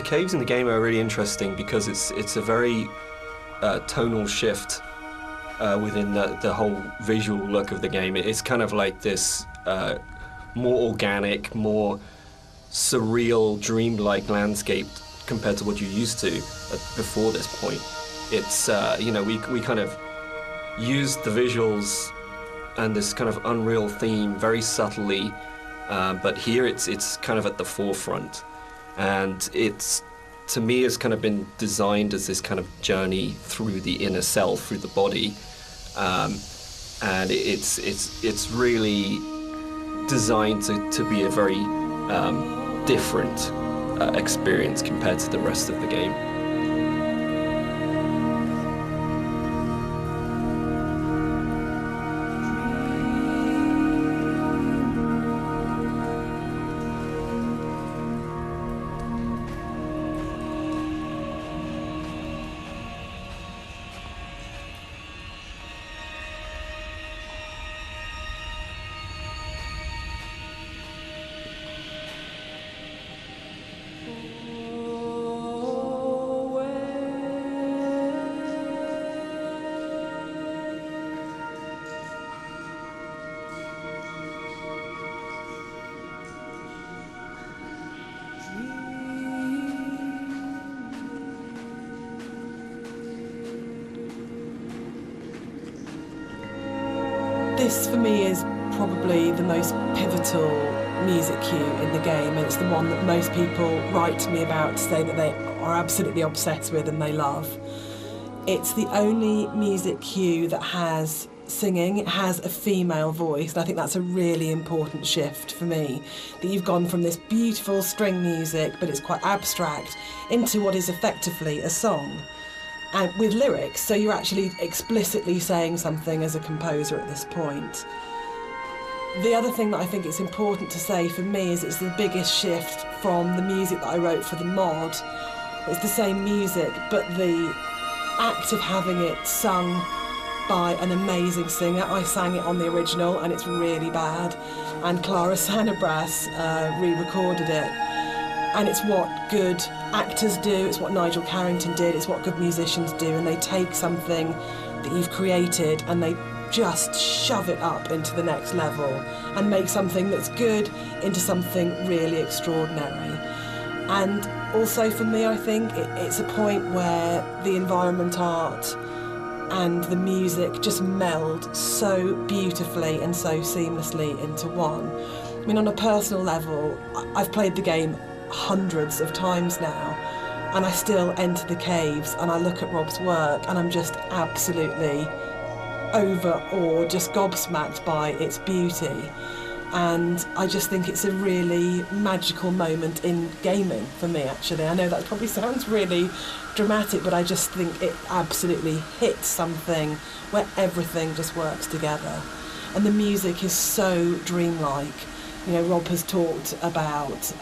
caves in the game are really interesting because it's a very tonal shift within the whole visual look of the game. It's kind of like this more organic, more surreal, dreamlike landscape compared to what you're used to before this point. It's we kind of used the visuals and this kind of unreal theme very subtly, but here it's kind of at the forefront, and it's, to me, has kind of been designed as this kind of journey through the inner self, through the body, and it's really designed to be a very different experience compared to the rest of the game. This, for me, is probably the most pivotal music cue in the game, and it's the one that most people write to me about to say that they are absolutely obsessed with and they love. It's the only music cue that has singing. It has a female voice, and I think that's a really important shift for me, that you've gone from this beautiful string music, but it's quite abstract, into what is effectively a song. And with lyrics, so you're actually explicitly saying something as a composer at this point. The other thing that I think it's important to say for me is it's the biggest shift from the music that I wrote for the mod. It's the same music, but the act of having it sung by an amazing singer. I sang it on the original and it's really bad, and Clara Sanabras re-recorded it. And it's what good actors do, it's what Nigel Carrington did, it's what good musicians do, and they take something that you've created and they just shove it up into the next level and make something that's good into something really extraordinary. And also for me, I think it's a point where the environment art and the music just meld so beautifully and so seamlessly into one. I mean, on a personal level, I've played the game hundreds of times now, and I still enter the caves and I look at Rob's work and I'm just absolutely overawed, just gobsmacked by its beauty. And I just think it's a really magical moment in gaming for me, actually. I know that probably sounds really dramatic, but I just think it absolutely hits something where everything just works together. And the music is so dreamlike. You know, Rob has talked about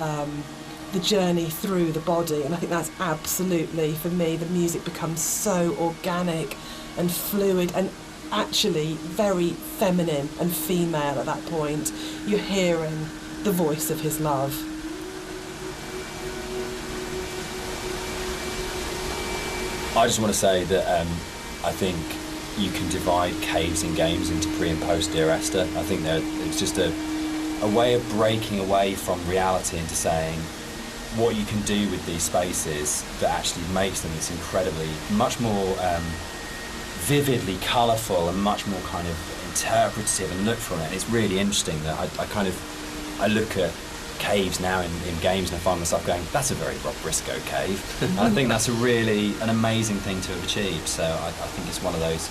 the journey through the body, and I think that's absolutely, for me, the music becomes so organic and fluid and actually very feminine and female at that point. You're hearing the voice of his love. I just want to say that I think you can divide caves in games into pre and post Dear Esther. I think it's just a way of breaking away from reality into saying what you can do with these spaces that actually makes them this incredibly, much more vividly colourful and much more kind of interpretative and look from it. And it's really interesting that I look at caves now in games and I find myself going, that's a very Rob Briscoe cave. And I think that's an amazing thing to have achieved. So I think it's one of those,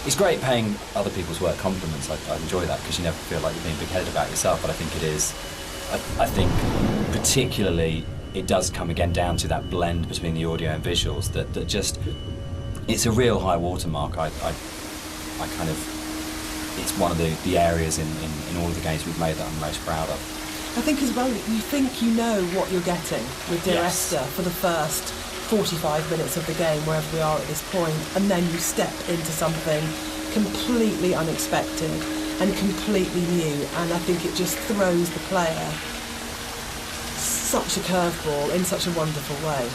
it's great paying other people's work compliments. I enjoy that because you never feel like you're being big-headed about yourself, but I think it is. I think particularly it does come again down to that blend between the audio and visuals that just, it's a real high watermark. I kind of, it's one of the areas in all of the games we've made that I'm most proud of. I think as well, you think you know what you're getting with Dear Esther for the first 45 minutes of the game, wherever we are at this point, and then you step into something completely unexpected and completely new, and I think it just throws the player such a curveball in such a wonderful way.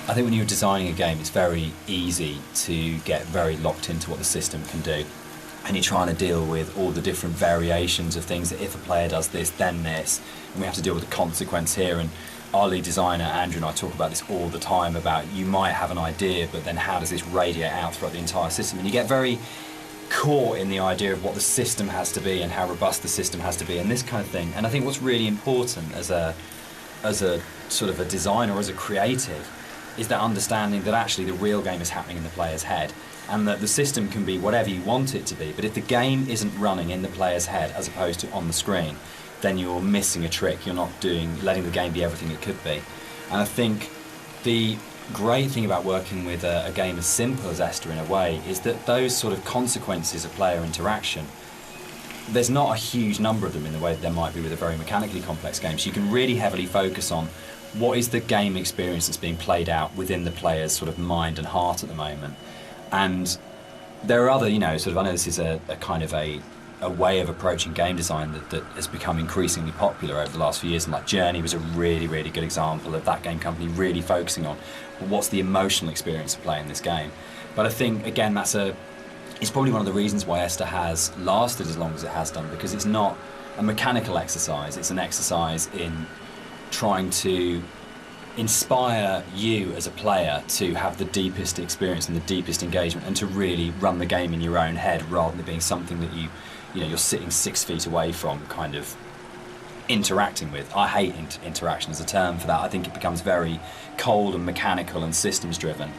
I think when you're designing a game, it's very easy to get very locked into what the system can do. And you're trying to deal with all the different variations of things, that if a player does this, then this. And we have to deal with the consequence here. And our lead designer, Andrew, and I talk about this all the time, about you might have an idea, but then how does this radiate out throughout the entire system? And you get very caught in the idea of what the system has to be and how robust the system has to be and this kind of thing. And I think what's really important as a sort of a designer or as a creative is that understanding that actually the real game is happening in the player's head, and that the system can be whatever you want it to be, but if the game isn't running in the player's head as opposed to on the screen, then you're missing a trick. You're not letting the game be everything it could be. And I think the great thing about working with a game as simple as Esther in a way is that those sort of consequences of player interaction, there's not a huge number of them in the way that there might be with a very mechanically complex game. So you can really heavily focus on what is the game experience that's being played out within the player's sort of mind and heart at the moment. And there are other, sort of, I know this is a kind of a way of approaching game design that has become increasingly popular over the last few years, and like Journey was a really, really good example of that game company really focusing on what's the emotional experience of playing this game. But I think, again, it's probably one of the reasons why Esther has lasted as long as it has done, because it's not a mechanical exercise, it's an exercise in trying to inspire you as a player to have the deepest experience and the deepest engagement, and to really run the game in your own head rather than it being something that you're sitting 6 feet away from kind of interacting with. I hate interaction as a term for that. I think it becomes very cold and mechanical and systems driven,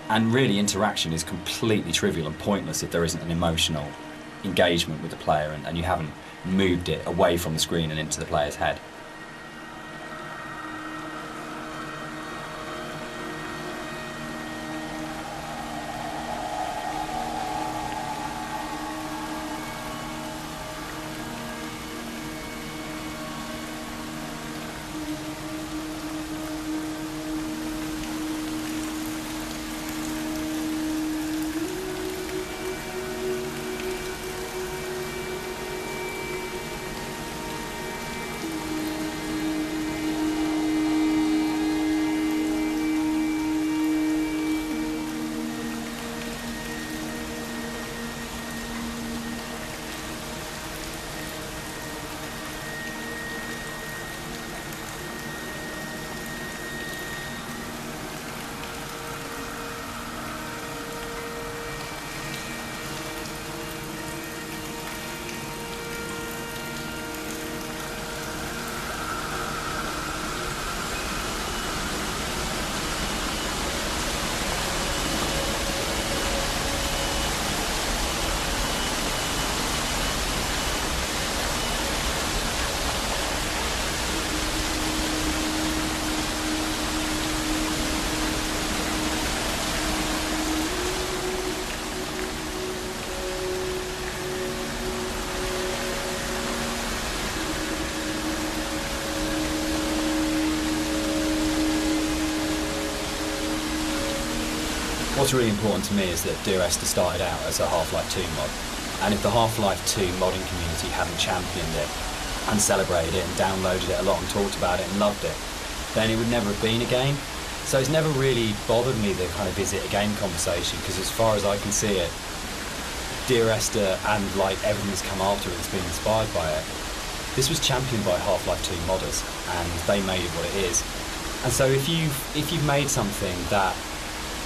and really interaction is completely trivial and pointless if there isn't an emotional engagement with the player and you haven't moved it away from the screen and into the player's head. What's really important to me is that Dear Esther started out as a Half-Life 2 mod, and if the Half-Life 2 modding community hadn't championed it and celebrated it and downloaded it a lot and talked about it and loved it, then it would never have been a game. So it's never really bothered me the kind of is it a game conversation, because as far as I can see it, Dear Esther and like everything that's come after it that's been inspired by it, this was championed by Half-Life 2 modders, and they made it what it is. And so if you've made something that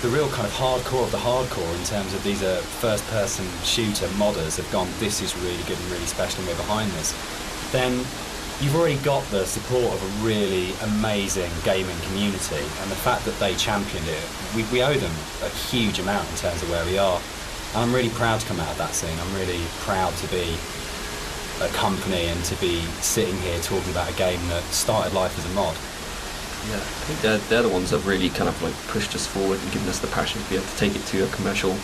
the real kind of hardcore of the hardcore in terms of these are first-person shooter modders have gone, this is really good and really special and we're behind this, then you've already got the support of a really amazing gaming community, and the fact that they championed it, we owe them a huge amount in terms of where we are. And I'm really proud to come out of that scene. I'm really proud to be a company and to be sitting here talking about a game that started life as a mod. Yeah, I think they're the ones that really kind of like pushed us forward and given us the passion to be able to take it to a commercial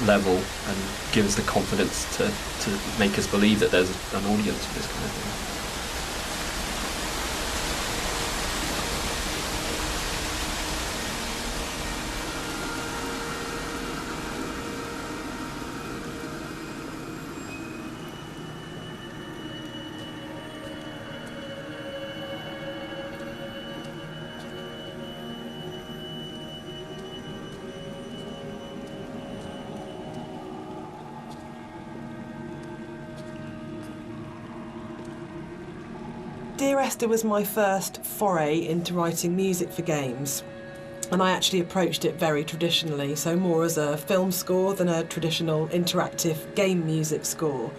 level and give us the confidence to make us believe that there's an audience for this kind of thing. Dear Esther was my first foray into writing music for games, and I actually approached it very traditionally, so more as a film score than a traditional interactive game music score.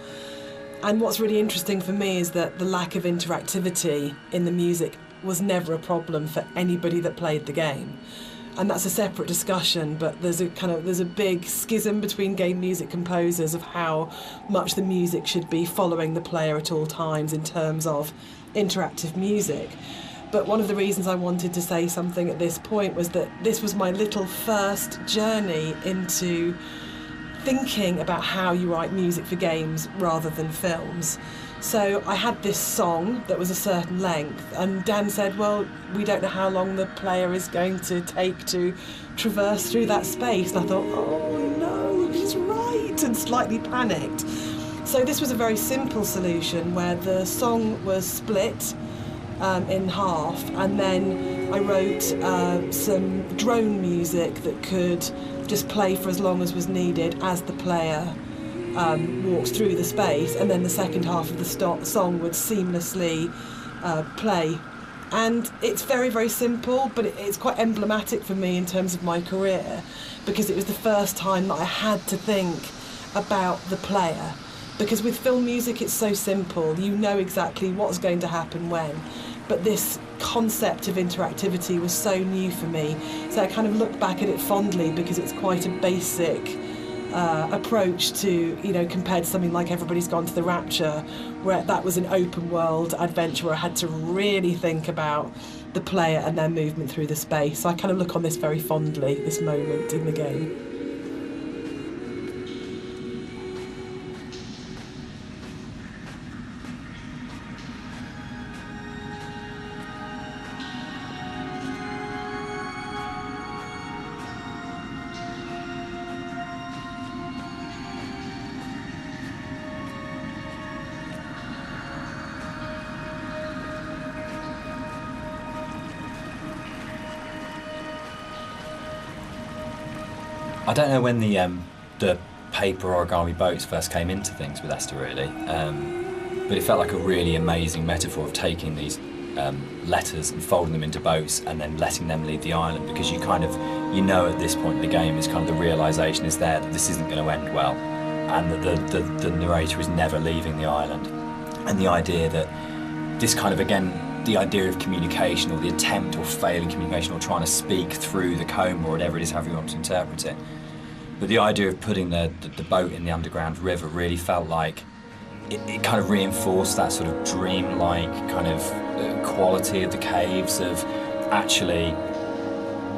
And what's really interesting for me is that the lack of interactivity in the music was never a problem for anybody that played the game. And that's a separate discussion, but there's a big schism between game music composers of how much the music should be following the player at all times in terms of interactive music. But one of the reasons I wanted to say something at this point was that this was my little first journey into thinking about how you write music for games rather than films. So I had this song that was a certain length, and Dan said, well, we don't know how long the player is going to take to traverse through that space. And I thought, oh no, he's right, and slightly panicked. So this was a very simple solution where the song was split in half, and then I wrote some drone music that could just play for as long as was needed as the player walks through the space, and then the second half of the song would seamlessly play. And it's very, very simple, but it's quite emblematic for me in terms of my career, because it was the first time that I had to think about the player. Because with film music it's so simple, you know exactly what's going to happen when. But this concept of interactivity was so new for me, so I kind of look back at it fondly because it's quite a basic approach to, compared to something like Everybody's Gone to the Rapture, where that was an open world adventure where I had to really think about the player and their movement through the space. So I kind of look on this very fondly, this moment in the game. I don't know when the paper origami boats first came into things with Esther, really, but it felt like a really amazing metaphor of taking these letters and folding them into boats and then letting them leave the island, because you at this point in the game is kind of the realisation is there that this isn't going to end well, and that the narrator is never leaving the island. And the idea that this kind of, again, the idea of communication, or the attempt or failing communication, or trying to speak through the coma, or whatever it is, however you want to interpret it. But the idea of putting the boat in the underground river really felt like it kind of reinforced that sort of dream-like kind of quality of the caves, of actually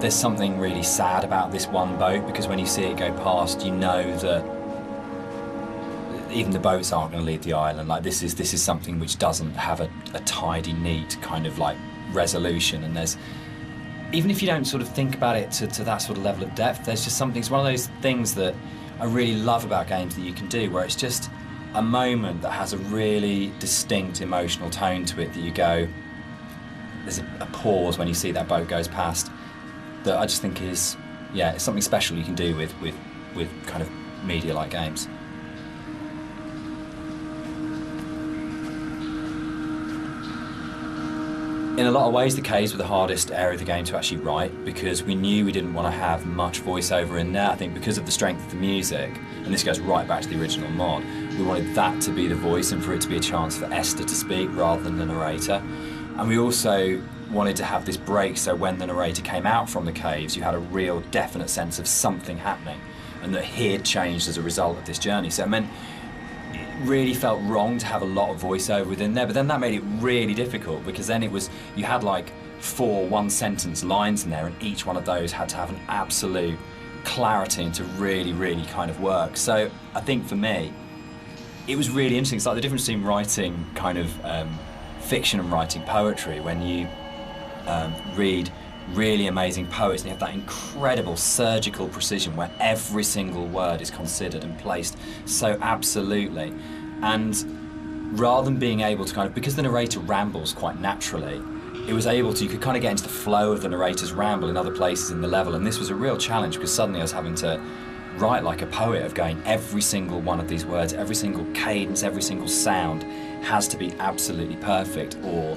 there's something really sad about this one boat, because when you see it go past, you know that even the boats aren't going to leave the island. Like this is something which doesn't have a tidy, neat kind of like resolution, and there's, even if you don't sort of think about it to that sort of level of depth, there's just something, it's one of those things that I really love about games that you can do, where it's just a moment that has a really distinct emotional tone to it, that you go, there's a pause when you see that boat goes past, that I just think is, yeah, it's something special you can do with kind of media like games. In a lot of ways, the caves were the hardest area of the game to actually write, because we knew we didn't want to have much voiceover in there. I think because of the strength of the music, and this goes right back to the original mod, we wanted that to be the voice and for it to be a chance for Esther to speak rather than the narrator. And we also wanted to have this break, so when the narrator came out from the caves, you had a real definite sense of something happening, and that he had changed as a result of this journey. So it meant really felt wrong to have a lot of voiceover within there, but then that made it really difficult, because then it was, you had like 4 one-sentence lines in there, and each one of those had to have an absolute clarity and to really, really kind of work. So I think for me, it was really interesting. It's like the difference between writing kind of fiction and writing poetry. When you read really amazing poets and you have that incredible surgical precision where every single word is considered and placed so absolutely. And rather than being able to kind of, because the narrator rambles quite naturally, it was able to, you could kind of get into the flow of the narrator's ramble in other places in the level, and this was a real challenge because suddenly I was having to write like a poet, of going, every single one of these words, every single cadence, every single sound has to be absolutely perfect, or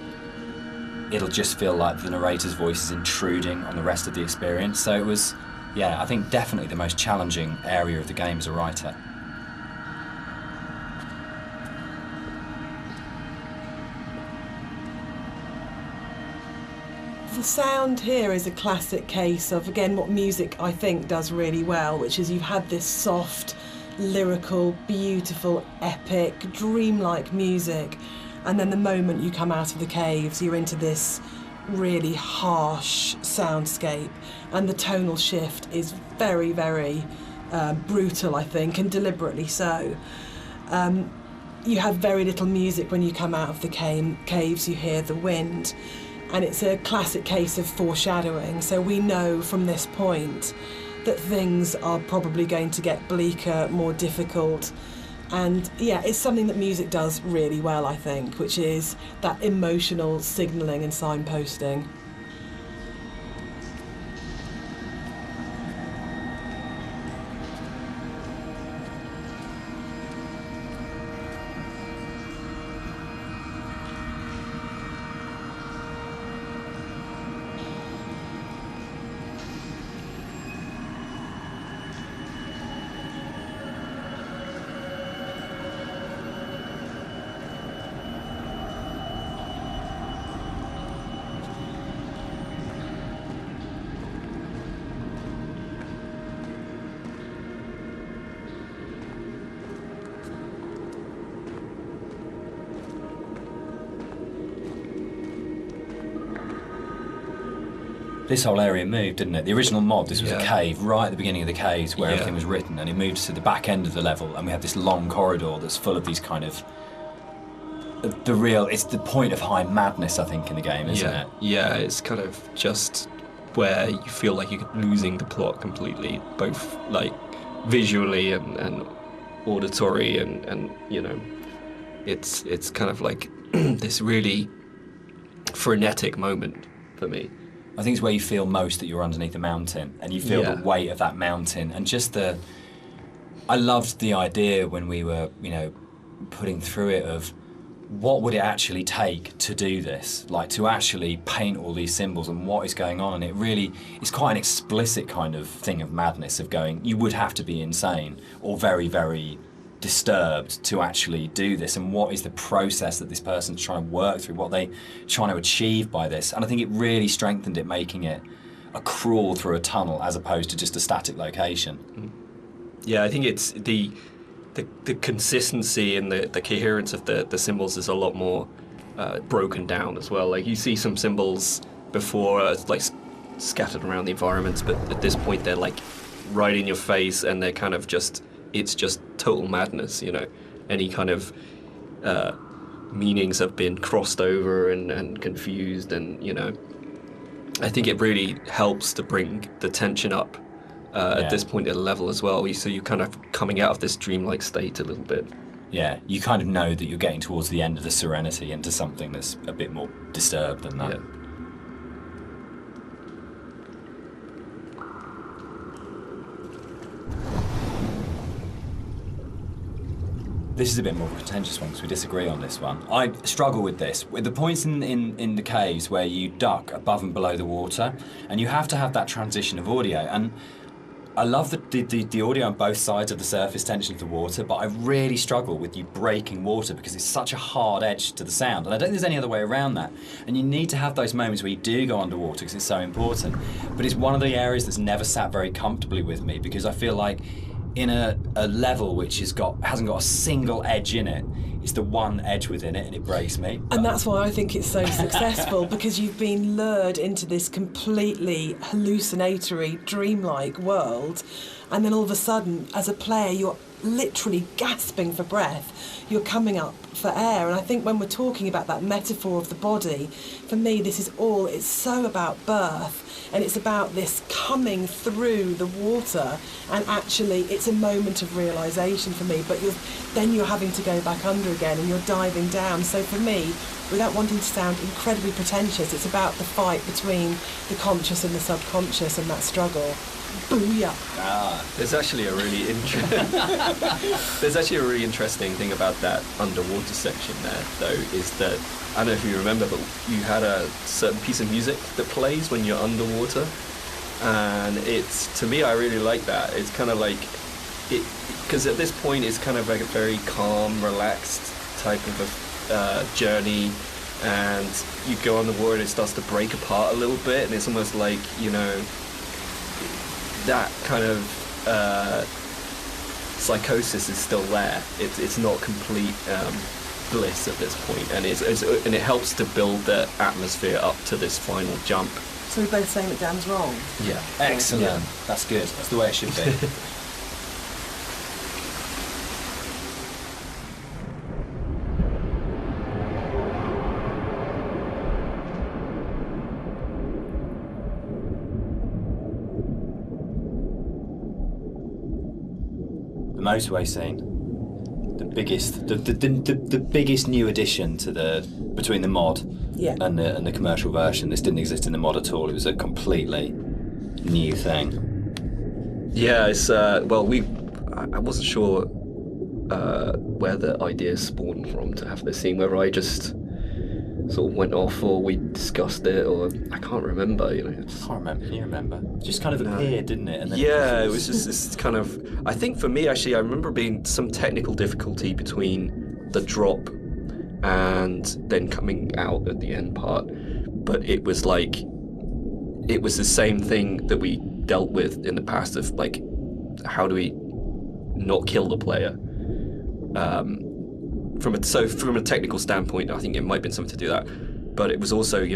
it'll just feel like the narrator's voice is intruding on the rest of the experience. So it was, yeah, I think definitely the most challenging area of the game as a writer. The sound here is a classic case of, again, what music I think does really well, which is you've had this soft, lyrical, beautiful, epic, dreamlike music, and then the moment you come out of the caves, you're into this really harsh soundscape, and the tonal shift is very, very brutal, I think, and deliberately so. You have very little music when you come out of the caves, you hear the wind. And it's a classic case of foreshadowing. So we know from this point that things are probably going to get bleaker, more difficult. And yeah, it's something that music does really well, I think, which is that emotional signalling and signposting. This whole area moved, didn't it? The original mod, this was a Yeah. cave right at the beginning of the caves where Yeah. everything was written, and it moved to the back end of the level, and we have this long corridor that's full of these kind of it's the point of high madness, I think, in the game, isn't it? Yeah, it's kind of just where you feel like you're losing the plot completely, both like visually and auditory, and you know, it's kind of like this really frenetic moment for me. I think it's where you feel most that you're underneath a mountain, and you feel Yeah. the weight of that mountain, and just I loved the idea when we were, you know, putting through it of what would it actually take to do this, like to actually paint all these symbols and what is going on. And it really, it's quite an explicit kind of thing of madness, of going, you would have to be insane or very, very disturbed to actually do this, and what is the process that this person's trying to work through, what they trying to achieve by this. And I think it really strengthened it, making it a crawl through a tunnel as opposed to just a static location. Yeah, I think it's the consistency and the coherence of the symbols is a lot more broken down as well. Like you see some symbols before like scattered around the environments, but at this point they're like right in your face, and they're kind of just, it's just total madness, you know. Any kind of meanings have been crossed over and confused, and you know, I think it really helps to bring the tension up at this point at a level as well. So you're kind of coming out of this dreamlike state a little bit. Yeah, you kind of know that you're getting towards the end of the serenity into something that's a bit more disturbed than that. Yeah. This is a bit more of a contentious one because we disagree on this one. I struggle with this. With the points in the caves where you duck above and below the water, and you have to have that transition of audio. And I love the audio on both sides of the surface tension of the water, but I really struggle with you breaking water because it's such a hard edge to the sound. And I don't think there's any other way around that. And you need to have those moments where you do go underwater because it's so important. But it's one of the areas that's never sat very comfortably with me, because I feel like in a level which hasn't got a single edge in it. It's the one edge within it, and it breaks me. And that's why I think it's so successful, because you've been lured into this completely hallucinatory, dreamlike world, and then all of a sudden, as a player, you're literally gasping for breath. You're coming up for air. And I think when we're talking about that metaphor of the body, for me, it's so about birth, and it's about this coming through the water, and actually it's a moment of realisation for me, but then you're having to go back under again, and you're diving down. So for me, without wanting to sound incredibly pretentious, it's about the fight between the conscious and the subconscious, and that struggle. Booyah! There's actually a really interesting thing about that underwater section there, though, is that, I don't know if you remember, but you had a certain piece of music that plays when you're underwater, and to me, I really like that. It's kind of like, because at this point it's kind of like a very calm, relaxed type of a journey, and you go on the water and it starts to break apart a little bit, and it's almost like, that kind of psychosis is still there. It's not complete bliss at this point, and and it helps to build the atmosphere up to this final jump. So we're both saying that Dan's wrong? Yeah. Excellent. Yeah. That's good. That's the way it should be. Motorway scene, the biggest new addition to between the mod and the commercial version. This didn't exist in the mod at all. It was a completely new thing. Yeah, it's I wasn't sure where the idea spawned from to have this scene, whether I just sort of went off or we discussed it, or I can't remember. I can't remember. Can you remember? It just kind of appeared, didn't it? And then it was just this kind of. I think for me, actually, I remember being some technical difficulty between the drop and then coming out at the end part, but it was the same thing that we dealt with in the past of like, how do we not kill the player? From a technical standpoint, I think it might have been something to do that, but it was also, I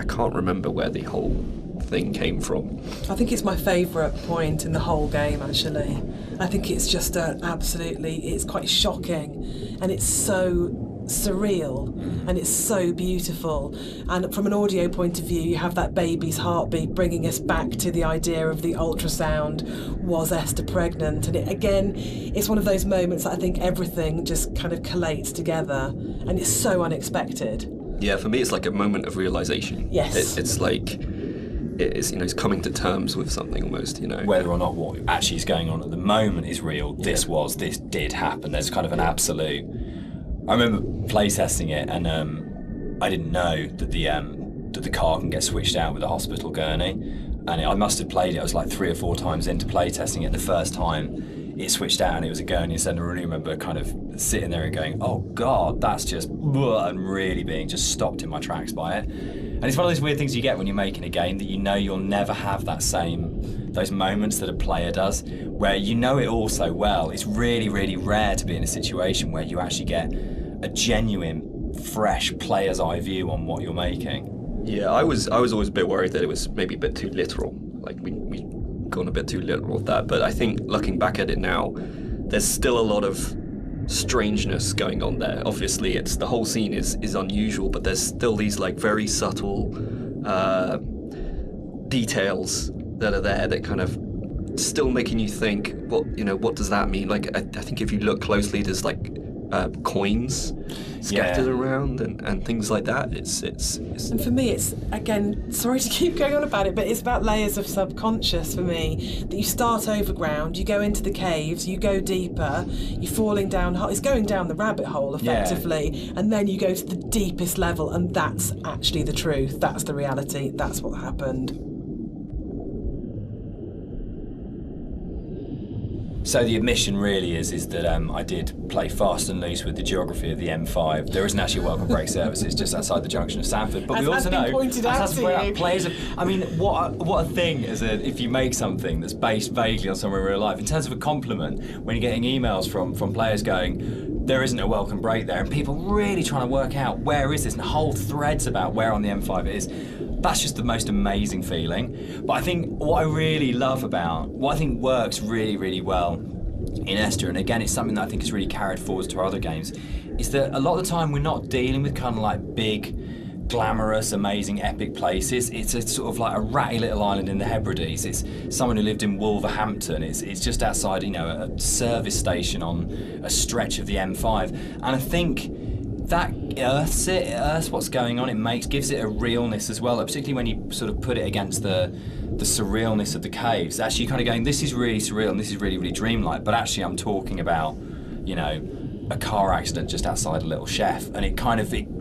can't remember where the whole thing came from. I think it's my favourite point in the whole game, actually. I think it's just it's quite shocking, and it's so surreal, and it's so beautiful. And from an audio point of view, you have that baby's heartbeat bringing us back to the idea of the ultrasound. Was Esther pregnant? And it's one of those moments that I think everything just kind of collates together, and it's so unexpected. Yeah, for me it's like a moment of realisation. Yes. It's like it's coming to terms with something almost, Whether or not what actually is going on at the moment is real, this did happen. There's kind of an absolute. I remember playtesting it, and I didn't know that the car can get switched out with a hospital gurney, and I must have played it. I was like 3 or 4 times into playtesting it. The first time it switched out and it was a gurney instead. I really remember kind of sitting there and going, "Oh God, that's just," and really being just stopped in my tracks by it. And it's one of those weird things you get when you're making a game that you'll never have those moments that a player does, where it all so well. It's really, really rare to be in a situation where you actually get a genuine, fresh player's eye view on what you're making. Yeah, I was always a bit worried that it was maybe a bit too literal. Like we gone a bit too literal with that. But I think looking back at it now, there's still a lot of strangeness going on there. Obviously, the whole scene is unusual, but there's still these like very subtle details that are there that kind of still making you think, what does that mean? Like I think if you look closely, there's like coins scattered around and things like that. It's And for me, it's, again, sorry to keep going on about it, but it's about layers of subconscious for me. That you start overground, you go into the caves, you go deeper, you're falling down, it's going down the rabbit hole effectively, and then you go to the deepest level, and that's actually the truth, that's the reality, that's what happened. So the admission really is that I did play fast and loose with the geography of the M5. There isn't actually a welcome break service. It's just outside the junction of Sanford. But As we has also been know, pointed out to you. players. I mean, what a thing if you make something that's based vaguely on somewhere in real life. In terms of a compliment, when you're getting emails from players going, there isn't a welcome break there, and people really trying to work out where is this, and whole threads about where on the M5 it is. That's just the most amazing feeling. But I think what I really love about, what I think works really, really well in Esther, and again it's something that I think is really carried forward to our other games, is that a lot of the time we're not dealing with kind of like big, glamorous, amazing, epic places. It's a sort of like a ratty little island in the Hebrides. It's someone who lived in Wolverhampton. It's just outside, a service station on a stretch of the M5. And I think that earths what's going on. Gives it a realness as well, particularly when you sort of put it against the surrealness of the caves. Actually, kind of going, this is really surreal and this is really, really dreamlike. But actually, I'm talking about, a car accident just outside a little chef, and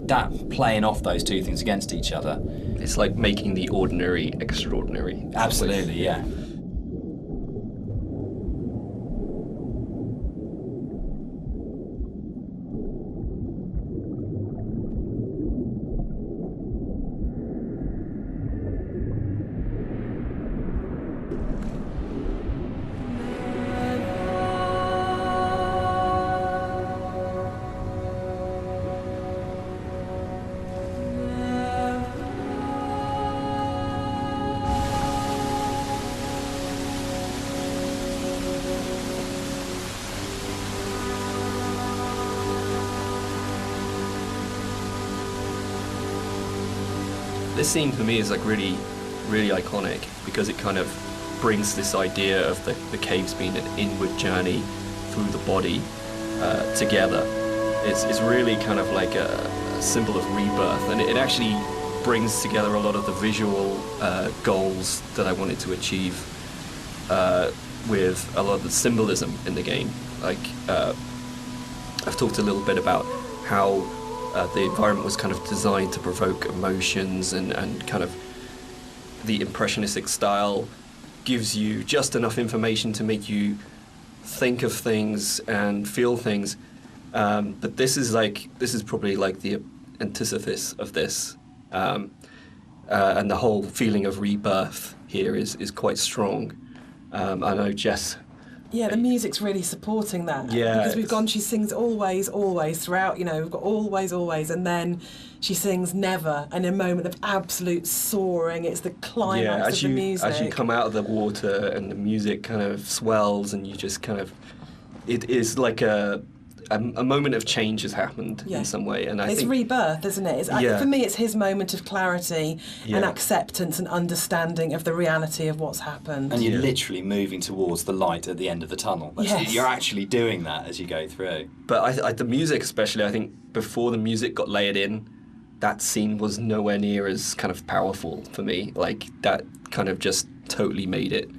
that playing off those two things against each other. It's like making the ordinary extraordinary. Absolutely, yeah. This scene for me is like really, really iconic because it kind of brings this idea of the caves being an inward journey through the body together. It's really kind of like a symbol of rebirth, and it actually brings together a lot of the visual goals that I wanted to achieve with a lot of the symbolism in the game. Like I've talked a little bit about how the environment was kind of designed to provoke emotions, and kind of the impressionistic style gives you just enough information to make you think of things and feel things. But this is probably like the antithesis of this, and the whole feeling of rebirth here is quite strong. I know Jess. Yeah, the music's really supporting that. Yeah, because we've gone, she sings always, always throughout, we've got always, always, and then she sings never, and a moment of absolute soaring. It's the climax of the music. As you come out of the water and the music kind of swells, and you just kind of, it is like a moment of change has happened in some way, and I think it's rebirth, isn't it? For me, it's his moment of clarity and acceptance and understanding of the reality of what's happened. And you're literally moving towards the light at the end of the tunnel. You're actually doing that as you go through. But the music, especially, I think before the music got layered in, that scene was nowhere near as kind of powerful for me. Like that kind of just totally made it